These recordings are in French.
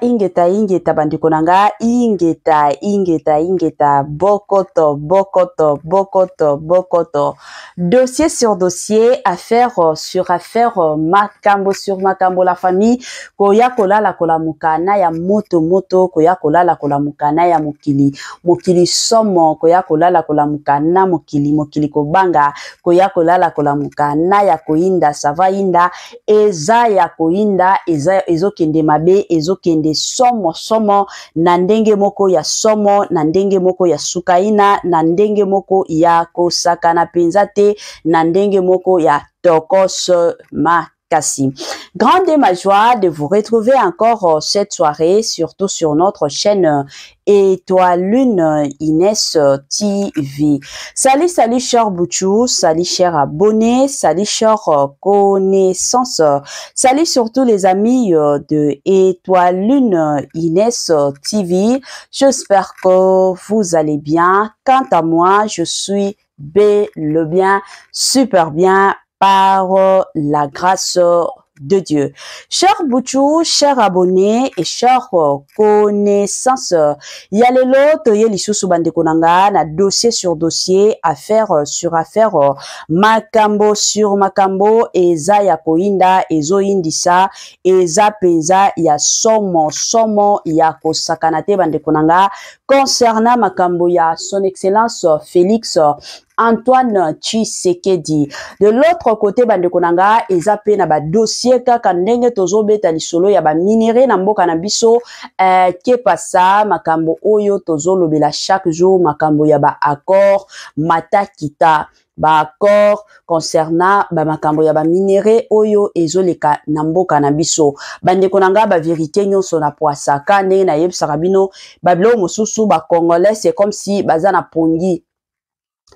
ingeta bandeko nanga, ingeta, bokoto. Dossier sur dossier, affaire sur affaire, makambo sur makambo, la famille, koya kola la kola mukana ya moto, koya kola la kola mukana ya mokili somo, koya kola la kola mukana mokili kobanga, koya kola la kola mukana ya koinda, sava inda, eza ya koinda, ezokende mabe, ezokende somo, na ndenge moko ya somo, na ndenge moko ya sukaina, na ndenge moko ya kosakana penzate, na ndenge moko ya tokos makasi. Grande ma joie de vous retrouver encore cette soirée, surtout sur notre chaîne Étoile Lune Inès TV. Salut cher Bouchou, salut cher abonnés, salut cher connaissances, salut surtout les amis de Étoile Lune Inès TV. J'espère que vous allez bien. Quant à moi, je suis bien, super bien, par la grâce de Dieu. Chers Bouchou, chers abonnés et chers connaissances, yalelo toye lisusu bandeko nanga na dossier sur dossier, affaire sur affaire, makambo sur makambo, eza ya koinda, ezo indisa, eza penza ya somo ya kosakanate bandeko nanga, concernant makambo ya son excellence Félix Antoine Tshisekedi. De l'autre côté, bandeko nanga, eza pe na ba dossier kaka ndenge tozobeta lisolo ya ba minéré na mboka na biso, ke pasa makambo oyo tozolobela chaque jour, makambo ya ba accord matakita, ba accord concernant ba makambo ya ba minéré oyo ezoleka na mboka na biso. Bandeko nanga ba vérité nyonso na poasaka ndenge na yebisaka bino, ba bilo mosusu ba congolais c'est comme si baza na pongi.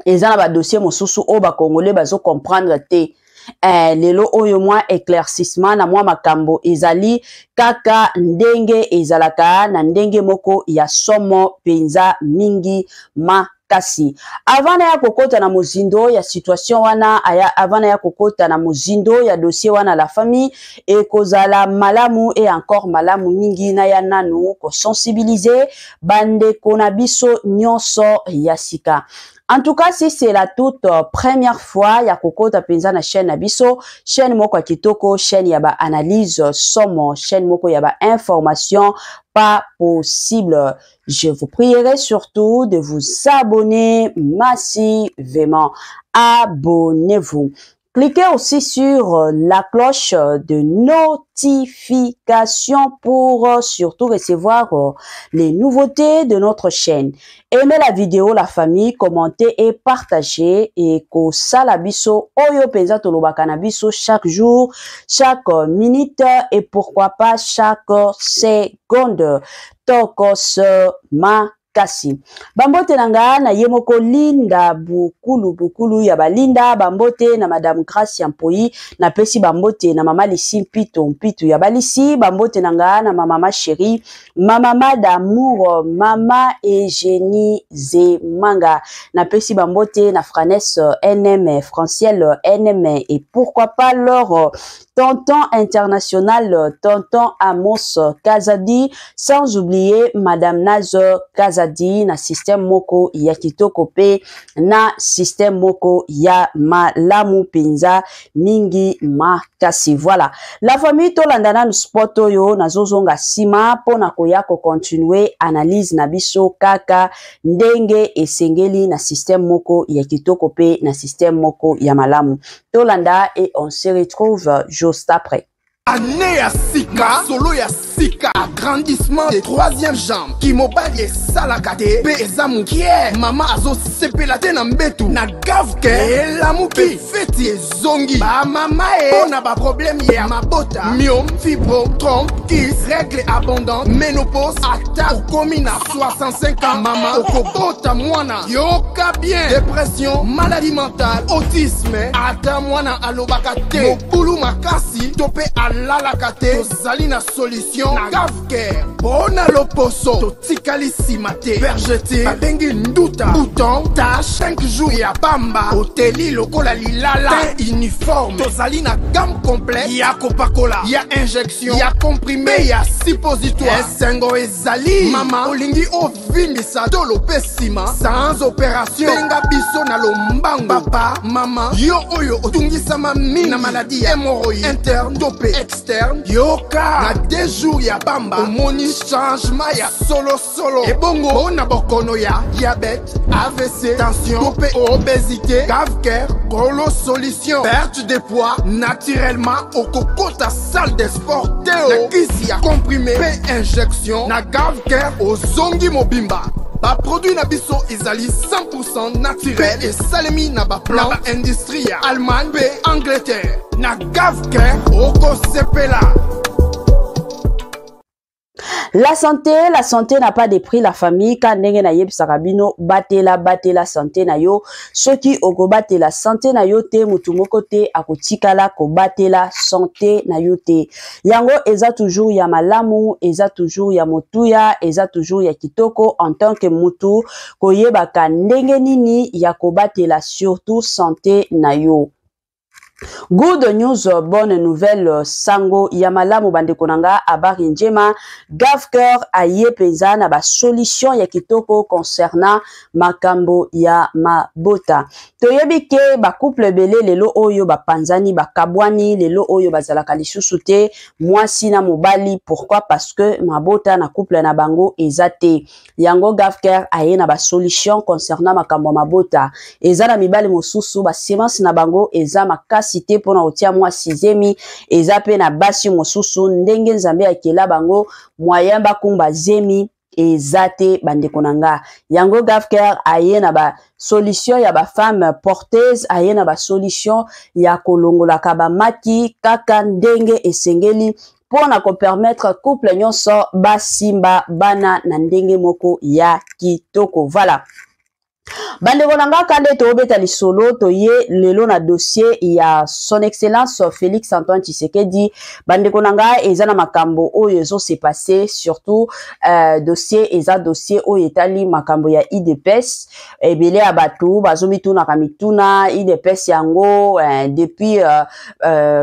Eza na ba dossier mosusu o ba congolais bazo comprendre te. Lelo oyo mwa éclaircissement na mwa makambo ezali kaka ndenge ezalaka na ndenge moko ya somo penza mingi makasi. Avant na ya kokota na mozindo ya situation wana, avant na ya kokota na mozindo ya dossier wana, la famille ekozala malamu et encore malamu mingi na ya nanu ko sensibiliser bande konabiso nyonso ya sika. En tout cas, si c'est la toute première fois ya kokota penza na chaîne Abiso, chaîne moko kitoko, chaîne yaba analyse somo, chaîne moko yaba information pas possible. Je vous prierai surtout de vous abonner massivement. Abonnez-vous. Cliquez aussi sur la cloche de notification pour surtout recevoir les nouveautés de notre chaîne. Aimez la vidéo, la famille, commentez et partagez. Et ko salabiso oyo penza tolobaka na biso chaque jour, chaque minute et pourquoi pas chaque seconde. Tokos makasi. Bambote nanga na yemoko linda bukulu ya balinda, bambote na madame Gracia Mpoi, na pesi bambote na mama Lisi Mpitu ya balisi, bambote nanga na mama chérie, mama d'amour, mama Eugénie Zemanga, na pesi bambote na Franesse NM, Franciel NM et pourquoi pas leur tonton international, tonton Amos Kazadi, sans oublier madame Nazo Kazadi, na système moko ya kitoko pe, na système moko ya malamu penza mingi makasi. Voilà. La famille tolandana nu sport oyo na zozonga sima pona koya ko continuer analyse na biso kaka ndenge esengeli na système moko ya kitoko pe, na système moko ya malamu. Tolanda et on se retrouve juste après. Année à Sika, solo ya Sika, agrandissement des troisième jambes, qui mobile et salakate, pesamu kie, mama azo sepelate na mbetu, na gavke, et la moupi, feti et zongi, ba mama e, on a ba problème ya mabota, myome, fibro, trompe, kiss, règle abondante, ménopause, ata, komina, 65 ans, mama, okobota mwana, yoka bien, dépression, maladie mentale, autisme, ata mwana alobakate, mobulu makasi, topé à la kate, tozali na solution, na Gavker. Bona loposo, totikali simate. Bergete, babengi nduta. Bouton, tache, 5 jours ya bamba. Hoteli lokola lilala. Teint uniforme, tozali na gamme complète. Ya Coca-Cola, ya injection, ya comprimé, ya suppositoire. Esengo ezali, mama, olingi ovimbisa tolo pesima. Sans opération, benga biso na lombango. Papa, mama, yo oyo otungisama mingi na maladie ya hémorroïde interne, topé externe. Yoka, na 2 jours ya bamba. Omoni changement ya solo. Ebongo, na bokono ya diabète, AVC, tension, topé obésité, Gavker, Golo solution. Perte de poids naturellement au coco ta salle de sport. Théo, kisi ya comprimé, P injection, na Gavker, au zongi mobimba. Ba produit na biso ezali 100% naturel et salemi na ba plan na ba industrie ya Allemagne pe Angleterre. Na Gavker, oko sepela. La santé n'a pas de prix. La famille, quand ndenge na yeb sarabino, batela santé na yo. Soki oko batela santé na yo te, mutu moko te, akotikala ko batela santé na yo te. Yango eza toujours ya malamu, eza toujours ya motuya, eza toujours ya kitoko en tant que mutu, koyebaka ndenge nini ya ko batela surtout santé na yo. Good news, bonne nouvelle, sango yamalamu bande konanga abari njema. Gavker aye peza na ba solution ya kitoko concernant makambo ya mabota. Toyebi ke ba couple belé lelo oyo ba panzani ba kabwani lelo oyo bazalaka lisusu te mwasi na mobali. Pourquoi? Parce que mabota na couple na bango ezate. Yango Gavker aye na ba solution concernant makambo mabota. Eza na mibali mosusu ba semence na bango eza makasi te pona otia mwa sizemi eza pe na basi mosusu ndenge nzambe akela bango moyen bakumba zemi ezate bandeko nanga. Yango Gavker aye na ba solution ya ba femme porteuse, aye na ba solution ya kolongola kaba maki kaka ndenge esengeli pona ko permettre couple nyonso basimba bana na ndenge moko ya kitoko. Voilà. Bande konanga kande to obeta lisolo to ye lelo na dossier ya son excellence Félix Antoine Tshisekedi. Bande konanga eza na makambo oyo ezo se passé surtout dossier eza dossier oyo etali makambo ya IDPS ebele abatu bazomituna kamituna IDPS yango depuis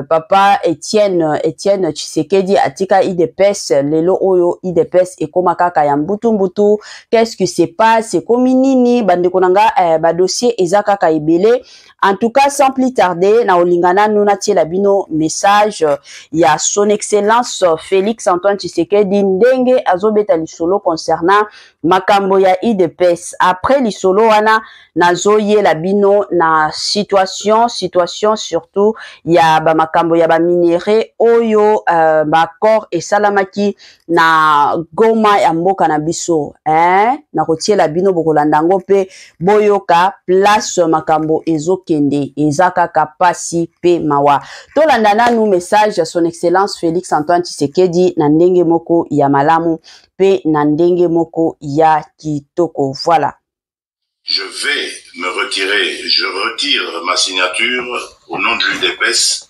papa Etienne Tshisekedi atika IDPS lelo oyo IDPS ekoma kaka ya mbutu. Qu'est-ce qui se passe? Komi nini bande konanga ba dossier eza kaka ebele. En tout cas, sans plus tarder, na olingana nuna tiela bino message ya son excellence Félix Antoine Tshisekedi ndenge azobeta lisolo concernant makambo ya IDPS. Après lisolo wana nazoye la bino na situation surtout ya ba makambo ya ba minéraux oyo ba corps et salamaki na Goma ya mboka na biso na kotiela bino bokolandango pe boyoka place makambo ezokende ezakaka pasi pe mawa. Tolandana nu message ya son excellence Félix Antoine Tshisekedi na ndenge moko ya malamu pe na ndenge moko ya kitoko. Voilà. Je vais me retirer, je retire ma signature au nom de l'UDPS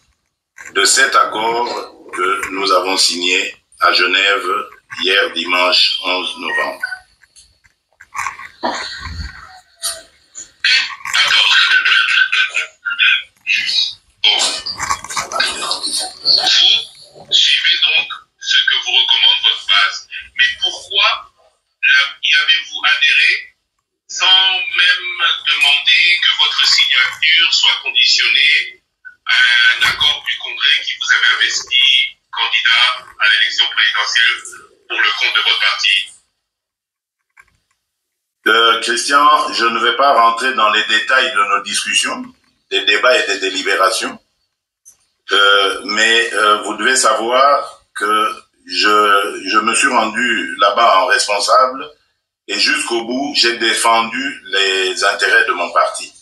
de cet accord que nous avons signé à Genève hier dimanche 11 novembre. Vous suivez donc ce que vous recommande votre base, mais pourquoi y avez-vous adhéré sans même demander que votre signature soit conditionnée à un accord du Congrès qui vous avait investi candidat à l'élection présidentielle pour le compte de votre parti? Christian, je ne vais pas rentrer dans les détails de nos discussions, des débats et des délibérations, mais vous devez savoir que je me suis rendu là-bas en responsable et jusqu'au bout, j'ai défendu les intérêts de mon parti.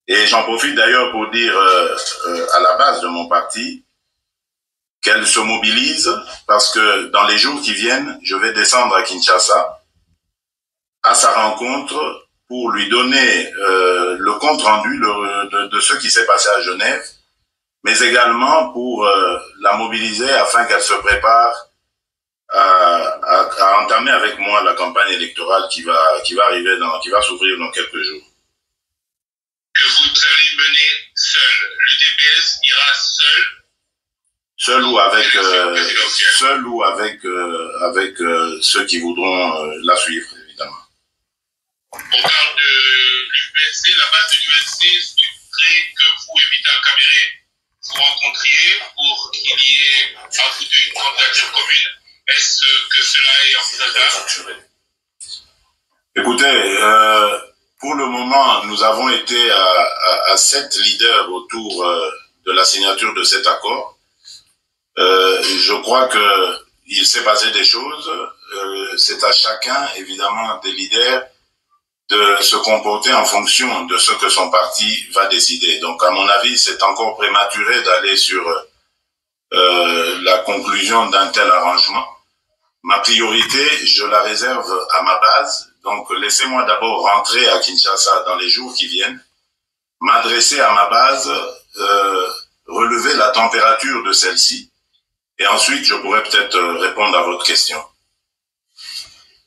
Et j'en profite d'ailleurs pour dire à la base de mon parti qu'elle se mobilise parce que dans les jours qui viennent, je vais descendre à Kinshasa à sa rencontre pour lui donner le compte-rendu de ce qui s'est passé à Genève, mais également pour la mobiliser afin qu'elle se prépare à entamer avec moi la campagne électorale qui va s'ouvrir dans quelques jours. Que vous allez mener seul. L'UDPS ira seul. Seul ou avec ceux qui voudront la suivre, évidemment. On parle de l'UPSC, la base de l'UPSC souhaiterait que vous et Vital Kamere vous rencontriez pour qu'il y ait à vous deux une candidature commune. Est-ce que cela est envisageable? Écoutez, pour le moment, nous avons été à 7 leaders autour de la signature de cet accord. Je crois qu'il s'est passé des choses. C'est à chacun, évidemment, des leaders de se comporter en fonction de ce que son parti va décider. Donc, à mon avis, c'est encore prématuré d'aller sur la conclusion d'un tel arrangement. Ma priorité, je la réserve à ma base. Donc, laissez-moi d'abord rentrer à Kinshasa dans les jours qui viennent, m'adresser à ma base, relever la température de celle-ci, et ensuite, je pourrais peut-être répondre à votre question.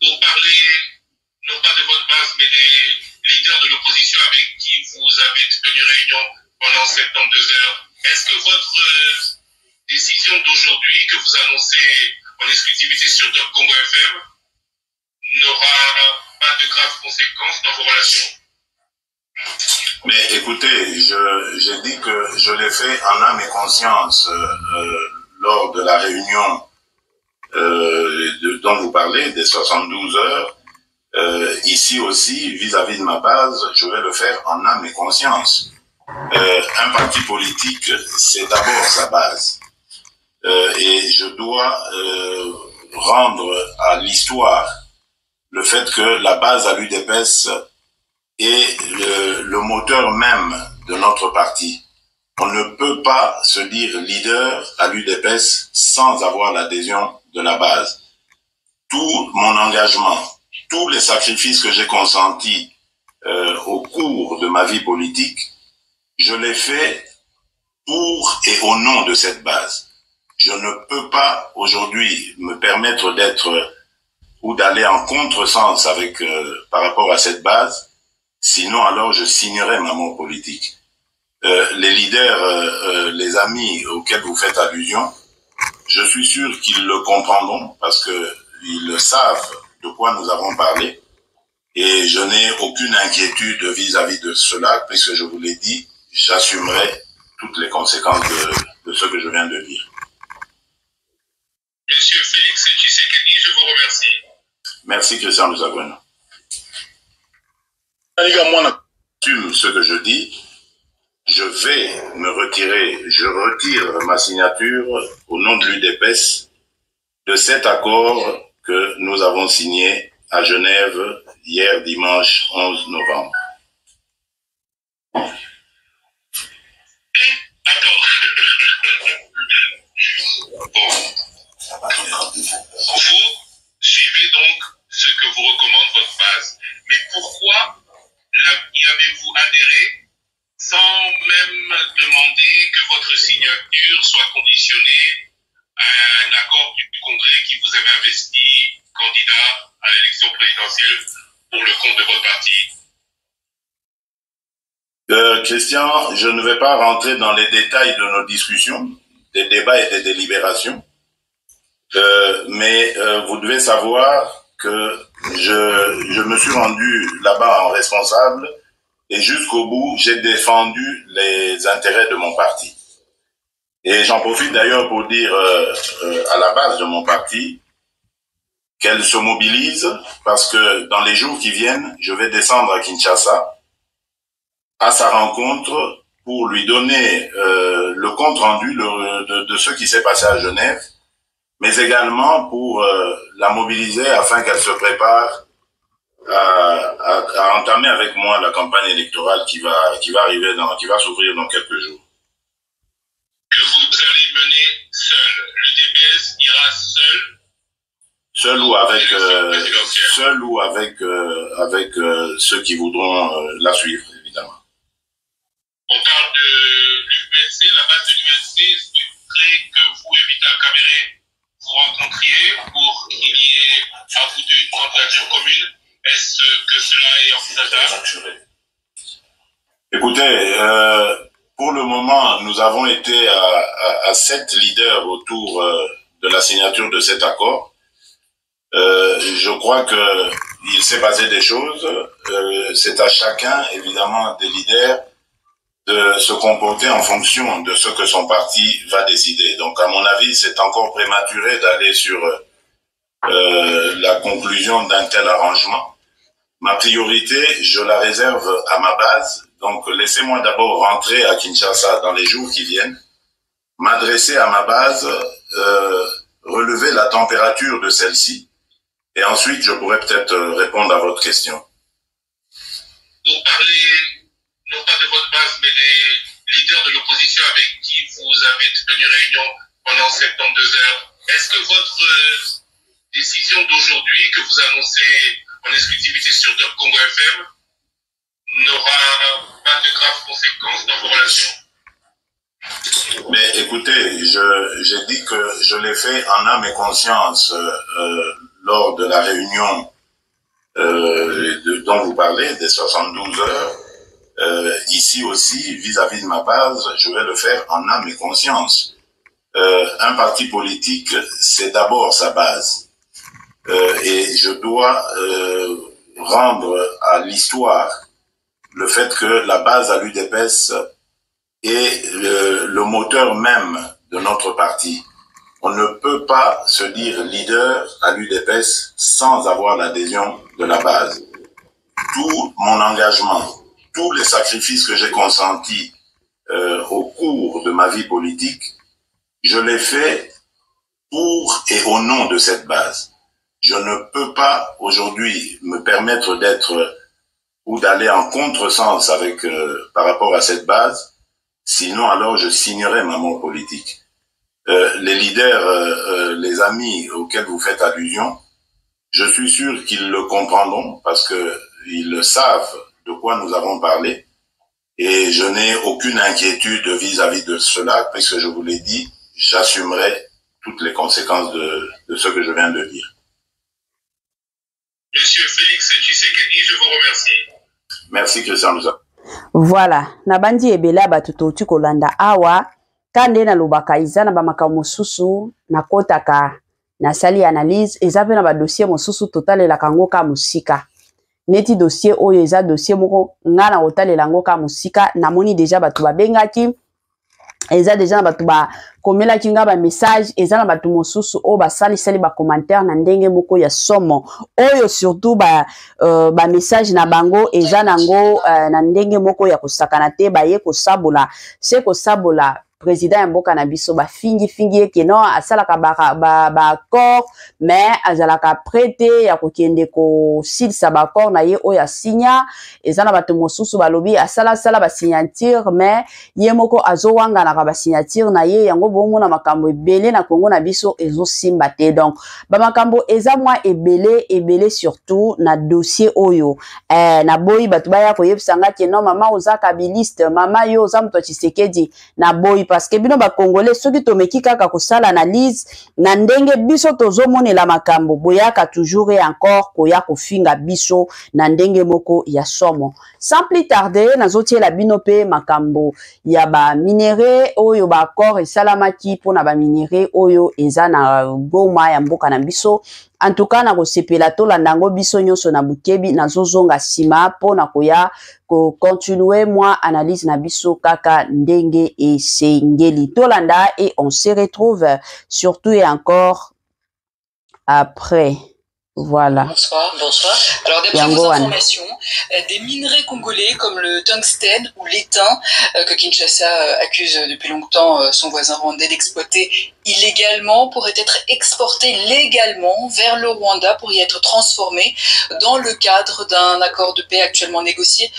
Pour parler, non pas de votre base, mais des leaders de l'opposition avec qui vous avez tenu réunion pendant 72 heures, est-ce que votre décision d'aujourd'hui, que vous annoncez en exclusivité sur Top Congo FM, n'aura pas de graves conséquences dans vos relations? Mais écoutez, j'ai dit que je l'ai fait en âme et conscience lors de la réunion dont vous parlez, des 72 heures. Ici aussi, vis-à-vis de ma base, je vais le faire en âme et conscience. Un parti politique, c'est d'abord sa base. Et je dois rendre à l'histoire le fait que la base à l'UDPS est le moteur même de notre parti. On ne peut pas se dire leader à l'UDPS sans avoir l'adhésion de la base. Tout mon engagement, tous les sacrifices que j'ai consentis au cours de ma vie politique, je l'ai fait pour et au nom de cette base. Je ne peux pas aujourd'hui me permettre d'être ou d'aller en contresens avec par rapport à cette base, sinon alors je signerai ma mort politique. Les leaders, les amis auxquels vous faites allusion, je suis sûr qu'ils le comprendront parce qu'ils savent de quoi nous avons parlé et je n'ai aucune inquiétude vis-à-vis de cela puisque je vous l'ai dit, j'assumerai toutes les conséquences de ce que je viens de dire. Monsieur Félix Tshisekedi, je vous remercie. Merci Christian Lusagwen. J'assume ce que je dis. Je vais me retirer, je retire ma signature au nom de l'UDPS de cet accord que nous avons signé à Genève hier dimanche 11 novembre. Attends. Bon. Vous suivez donc ce que vous recommande votre base. Mais pourquoi y avez-vous adhéré sans même demander que votre signature soit conditionnée à un accord du Congrès qui vous avait investi candidat à l'élection présidentielle pour le compte de votre parti? Christian, je ne vais pas rentrer dans les détails de nos discussions, des débats et des délibérations, mais vous devez savoir que je me suis rendu là-bas en responsable et jusqu'au bout, j'ai défendu les intérêts de mon parti. Et j'en profite d'ailleurs pour dire à la base de mon parti qu'elle se mobilise parce que dans les jours qui viennent, je vais descendre à Kinshasa à sa rencontre pour lui donner le compte rendu de ce qui s'est passé à Genève, mais également pour la mobiliser afin qu'elle se prépare à entamer avec moi la campagne électorale qui va s'ouvrir dans quelques jours. Que vous allez mener seul. L'UDPS ira seul. Seul ou avec ceux qui voudront la suivre, évidemment. On parle de l'UPSC, la base de l'UPSC souhaiterait que vous et Vital Kamere vous rencontriez pour qu'il y ait à vous deux une candidature commune. Est-ce que cela est envisageable? Écoutez, pour le moment, nous avons été à 7 leaders autour de la signature de cet accord. Je crois qu'il s'est passé des choses. C'est à chacun, évidemment, des leaders de se comporter en fonction de ce que son parti va décider. Donc, à mon avis, c'est encore prématuré d'aller sur la conclusion d'un tel arrangement. Ma priorité, je la réserve à ma base. Donc, laissez-moi d'abord rentrer à Kinshasa dans les jours qui viennent, m'adresser à ma base, relever la température de celle-ci, et ensuite, je pourrais peut-être répondre à votre question. Pour parler, non pas de votre base, mais des leaders de l'opposition avec qui vous avez tenu réunion pendant 72 heures, est-ce que votre décision d'aujourd'hui, que vous annoncez en exclusivité sur Top Congo FM, n'aura pas de graves conséquences dans vos relations? Mais écoutez, j'ai dit que je l'ai fait en âme et conscience lors de la réunion dont vous parlez, des 72 heures. Ici aussi, vis-à-vis de ma base, je vais le faire en âme et conscience. Un parti politique, c'est d'abord sa base. Et je dois rendre à l'histoire le fait que la base à l'UDPS est le moteur même de notre parti. On ne peut pas se dire leader à l'UDPS sans avoir l'adhésion de la base. Tout mon engagement, tous les sacrifices que j'ai consentis au cours de ma vie politique, je les fais pour et au nom de cette base. Je ne peux pas aujourd'hui me permettre d'être ou d'aller en contresens avec par rapport à cette base, sinon alors je signerai ma mort politique. Les leaders, les amis auxquels vous faites allusion, je suis sûr qu'ils le comprendront parce qu'ils savent de quoi nous avons parlé et je n'ai aucune inquiétude vis-à-vis de cela puisque je vous l'ai dit, j'assumerai toutes les conséquences de ce que je viens de dire. Monsieur Félix Tshisekedi, je vous remercie. Merci Christian Louza. Voilà, nabandi ebela batutoti kolanda awa kande na lobaka iza na bamaka mosusu na kotaka na sali analyse eza pe na ba dossier mosusu totalela kango ka musika neti dossier oyo eza dossier moko nga na otalela ngo ka musika namoni déjà batu babengaki eza déjà na batu ba komela kinga ba message eza na batu mosusu o ba sali ba commentaire na ndenge moko ya somo oyo surtout ba message na bango eza nango na ndenge moko ya kosakana te ba ye kosabola se kosabola président mboka na biso ba fingi eke non asalaka ba accord mais azalaka prêté ya kokende ko silsa ba accord na ye oya signa eza na bato mosusu balobi asala ba signature mais ye moko azowanga na ba signature na ye yango bomo na makambo ebele na Congo na biso ezo simba te donc ba makambo eza mwa ebele surtout na dossier oyo na boyi bato baya ko yebisanga ke non mama oza kabiliste mama yo oza mto Tshisekedi na boyi parce que bino ba congolais soki tomeki kaka kosala analyse na ndenge biso tozomonela makambo boyaka toujours et encore koya kofinga biso na ndenge moko ya somo sans plus tarder nazotiela bino pe makambo ya ba minéraux oyo ba accord esalamaki pona ba minéraux oyo eza na Goma ya mboka na biso. En tout cas, na kosepela to landango biso nyonso na bukebi na zozonga sima po na koya ko continuer moi analyse na biso kaka ndenge et sengeli to landa et on se retrouve surtout et encore après. Voilà. Bonsoir. Alors, d'après vos informations, des minerais congolais comme le tungstène ou l'étain que Kinshasa accuse depuis longtemps son voisin rwandais d'exploiter illégalement pourraient être exportés légalement vers le Rwanda pour y être transformés dans le cadre d'un accord de paix actuellement négocié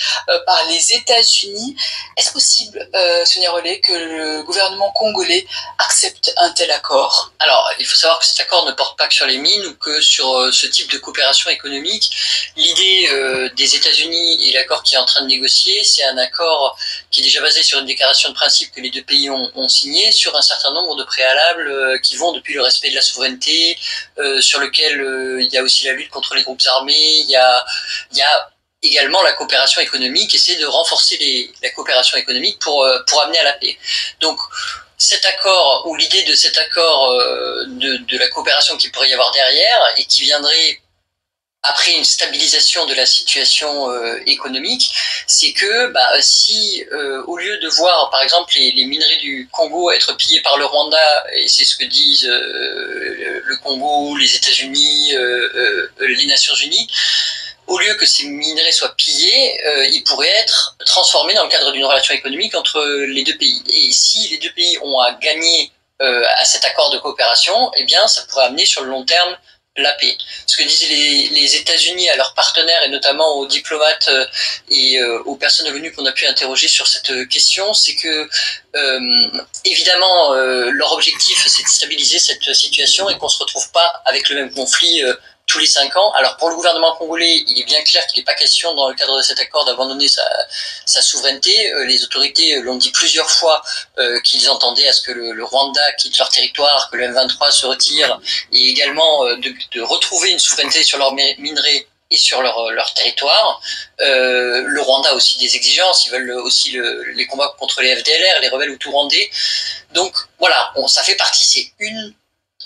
par les États-Unis. Est-ce possible, Sonia Rollet, que le gouvernement congolais accepte un tel accord? Alors, il faut savoir que cet accord ne porte pas que sur les mines ou que sur ce type de coopération économique. L'idée des États-Unis et l'accord qui est en train de négocier, c'est un accord qui est déjà basé sur une déclaration de principe que les deux pays ont signé, sur un certain nombre de préalables qui vont depuis le respect de la souveraineté, sur lequel il y a aussi la lutte contre les groupes armés, il y a également la coopération économique, essayer de renforcer la coopération économique pour amener à la paix. Donc cet accord, ou l'idée de cet accord de la coopération qu'il pourrait y avoir derrière, et qui viendrait après une stabilisation de la situation économique, c'est que si au lieu de voir par exemple les minerais du Congo être pillés par le Rwanda, et c'est ce que disent le Congo, les États-Unis, les Nations Unies, au lieu que ces minerais soient pillés, ils pourraient être transformés dans le cadre d'une relation économique entre les deux pays. Et si les deux pays ont à gagner à cet accord de coopération, eh bien, ça pourrait amener sur le long terme la paix. Ce que disent les États-Unis à leurs partenaires et notamment aux diplomates et aux personnes de l'ONU qu'on a pu interroger sur cette question, c'est que évidemment leur objectif c'est de stabiliser cette situation et qu'on se retrouve pas avec le même conflit tous les 5 ans. Alors pour le gouvernement congolais, il est bien clair qu'il n'est pas question dans le cadre de cet accord d'abandonner sa souveraineté. Les autorités l'ont dit plusieurs fois qu'ils entendaient à ce que le Rwanda quitte leur territoire, que le M23 se retire, et également de retrouver une souveraineté sur leurs minerais et sur leur territoire. Le Rwanda a aussi des exigences, ils veulent aussi les combats contre les FDLR, les rebelles hutus rwandais. Donc voilà, ça fait partie, c'est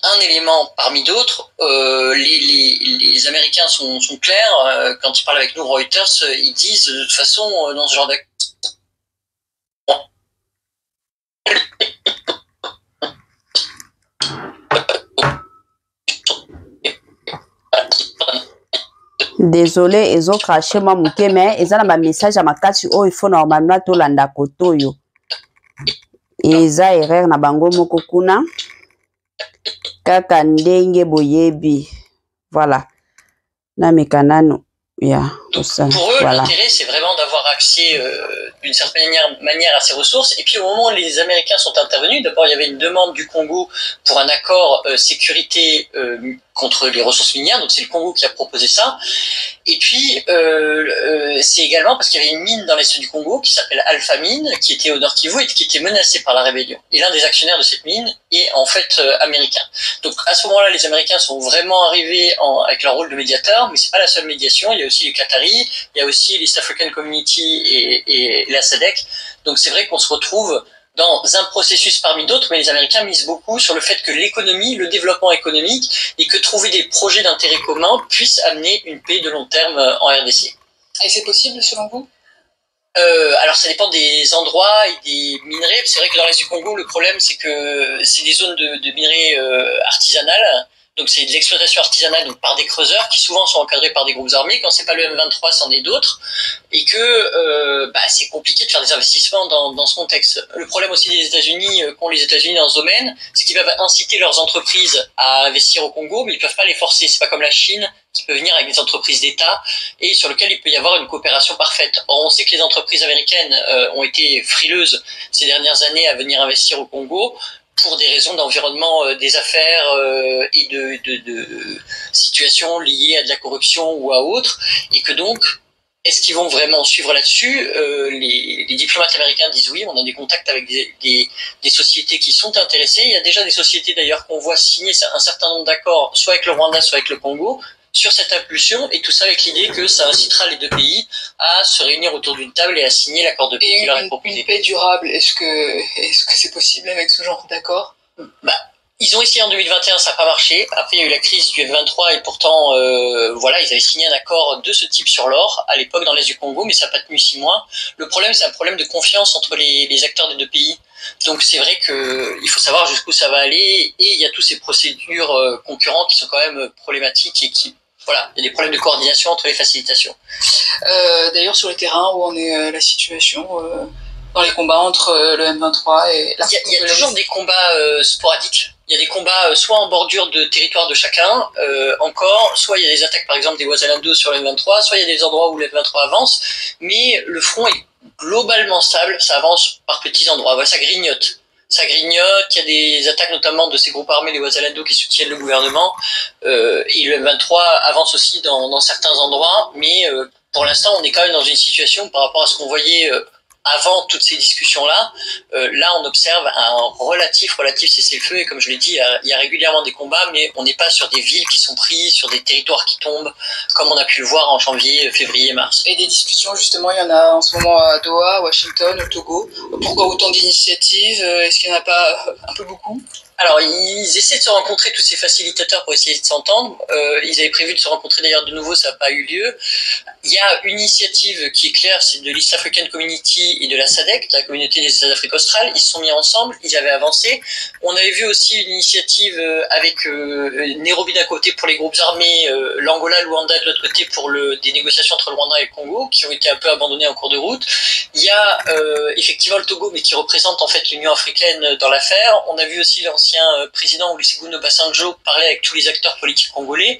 un élément parmi d'autres. Les Américains sont clairs, quand ils parlent avec nous, Reuters, ils disent de toute façon, dans ce genre d'acte, désolé ezokrache mwa moke mais eza na bamessage ya makasi oyo ifo normalement tolanda kote oyo eza erreur na bango moko kuna kaka ndenge boyebi voilà na mekanano ya osala. Pour eux, voilà. L'intérêt, c'est vraiment d'avoir accès d'une certaine manière à ces ressources. Et puis au moment où les Américains sont intervenus, d'abord il y avait une demande du Congo pour un accord sécurité contre les ressources minières, donc c'est le Congo qui a proposé ça. Et puis c'est également parce qu'il y avait une mine dans l'est du Congo qui s'appelle Alpha Mine, qui était au Nord Kivu et qui était menacée par la rébellion. Et l'un des actionnaires de cette mine est en fait américain. Donc à ce moment-là, les Américains sont vraiment arrivés avec leur rôle de médiateur, mais c'est pas la seule médiation. Il y a aussi les Qataris, il y a aussi l'East African Community et la SADC. Donc c'est vrai qu'on se retrouve dans un processus parmi d'autres, mais les Américains misent beaucoup sur le fait que l'économie, le développement économique, et que trouver des projets d'intérêt commun puisse amener une paix de long terme en RDC. Et c'est possible selon vous ? Alors ça dépend des endroits et des minerais. C'est vrai que dans l'est du Congo, le problème c'est que c'est des zones de minerais artisanales. Donc c'est de l'exploitation artisanale donc par des creuseurs qui souvent sont encadrés par des groupes armés. Quand c'est pas le M23, c'en est d'autres, et que c'est compliqué de faire des investissements dans ce contexte. Le problème aussi des États-Unis, qu'ont les États-Unis dans ce domaine, c'est qu'ils peuvent inciter leurs entreprises à investir au Congo, mais ils peuvent pas les forcer. C'est pas comme la Chine qui peut venir avec des entreprises d'État et sur lequel il peut y avoir une coopération parfaite. Or on sait que les entreprises américaines ont été frileuses ces dernières années à venir investir au Congo, pour des raisons d'environnement des affaires et de situations liées à de la corruption ou à autre, et que donc, est-ce qu'ils vont vraiment suivre là-dessus? Les diplomates américains disent oui, on a des contacts avec des sociétés qui sont intéressées. Il y a déjà des sociétés d'ailleurs qu'on voit signer un certain nombre d'accords, soit avec le Rwanda, soit avec le Congo, sur cette impulsion, et tout ça avec l'idée que ça incitera les deux pays à se réunir autour d'une table et à signer l'accord de paix qui leur est proposé. Une paix durable, est-ce que c'est possible avec ce genre d'accord? Ils ont essayé en 2021, ça n'a pas marché. Après, il y a eu la crise du F23 et pourtant, ils avaient signé un accord de ce type sur l'or à l'époque dans l'est du Congo, mais ça n'a pas tenu 6 mois. Le problème, c'est un problème de confiance entre les acteurs des deux pays. Donc c'est vrai qu'il faut savoir jusqu'où ça va aller, et il y a toutes ces procédures concurrentes qui sont quand même problématiques et qui il y a des problèmes de coordination entre les facilitations. D'ailleurs, sur le terrain, où en est la situation dans les combats entre le M23 et la... Il y a toujours des combats sporadiques. Il y a des combats soit en bordure de territoire de chacun, soit il y a des attaques par exemple des Wazalando sur le M23, soit il y a des endroits où le M23 avance, mais le front est globalement stable, ça avance par petits endroits, ça grignote. ça grignote, il y a des attaques notamment de ces groupes armés, les Ouazalando, qui soutiennent le gouvernement, et le M23 avance aussi dans certains endroits, mais pour l'instant, on est quand même dans une situation par rapport à ce qu'on voyait avant toutes ces discussions-là. Là, on observe un relatif cessez-le-feu, et comme je l'ai dit, il y a régulièrement des combats, mais on n'est pas sur des villes qui sont prises, sur des territoires qui tombent, comme on a pu le voir en janvier, février, mars. Et des discussions, justement, il y en a en ce moment à Doha, à Washington, au Togo. Pourquoi autant d'initiatives? Est-ce qu'il n'y en a pas un peu beaucoup? Alors, ils essaient de se rencontrer, tous ces facilitateurs, pour essayer de s'entendre. Ils avaient prévu de se rencontrer d'ailleurs de nouveau, ça n'a pas eu lieu. Il y a une initiative qui est claire, c'est de l'East African Community et de la SADC, de la communauté des États d'Afrique australe. Ils se sont mis ensemble, ils avaient avancé. On avait vu aussi une initiative avec Nairobi d'un côté pour les groupes armés, l'Angola, le Rwanda de l'autre côté pour des négociations entre le Rwanda et le Congo, qui ont été un peu abandonnées en cours de route. Il y a effectivement le Togo, mais qui représente en fait l'Union africaine dans l'affaire. On a vu aussi l'ancien président Olusegun Obasanjo parler avec tous les acteurs politiques congolais.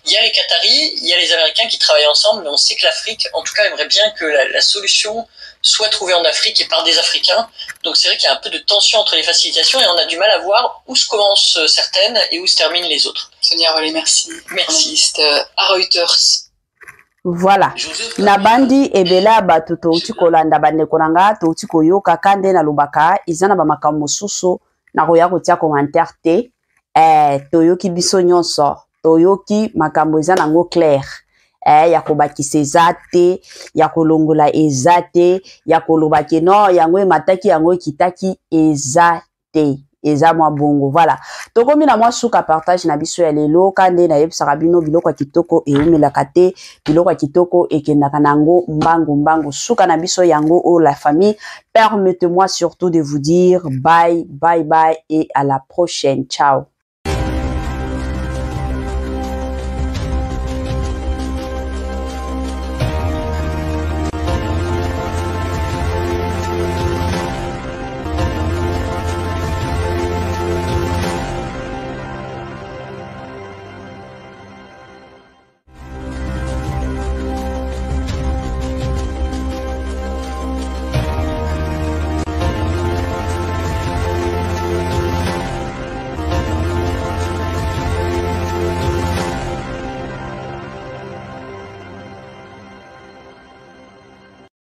Il y a les Qataris, il y a les Américains qui travaillent ensemble, mais on sait que l'Afrique, en tout cas, aimerait bien que la solution soit trouvée en Afrique et par des Africains. Donc c'est vrai qu'il y a un peu de tension entre les facilitations et on a du mal à voir où se commencent certaines et où se terminent les autres. Sonia Rollet, merci. Merci. À Reuters. Voilà. Nabandi ebela bato touti kolanda bande konanga touti koyoka kande na lubaka izana ba makambo susu na koya kotia commentaire te toyoki biso nyonso toyoki makambo izana ngo clair ya kobakisa eza te ya kolongola eza te ya kolobaki no yango mataki yango kitaki eza te eza mwa bongo. Voilà, tokomi na mwa suka partage na biso ya lelo kande na yebisaka bino biloko ya kitoko eumelaka te, biloko ya kitoko ekendaka nango mbangu suka na biso yango o la famille. Permettez-moi surtout de vous dire bye bye bye et à la prochaine. Ciao.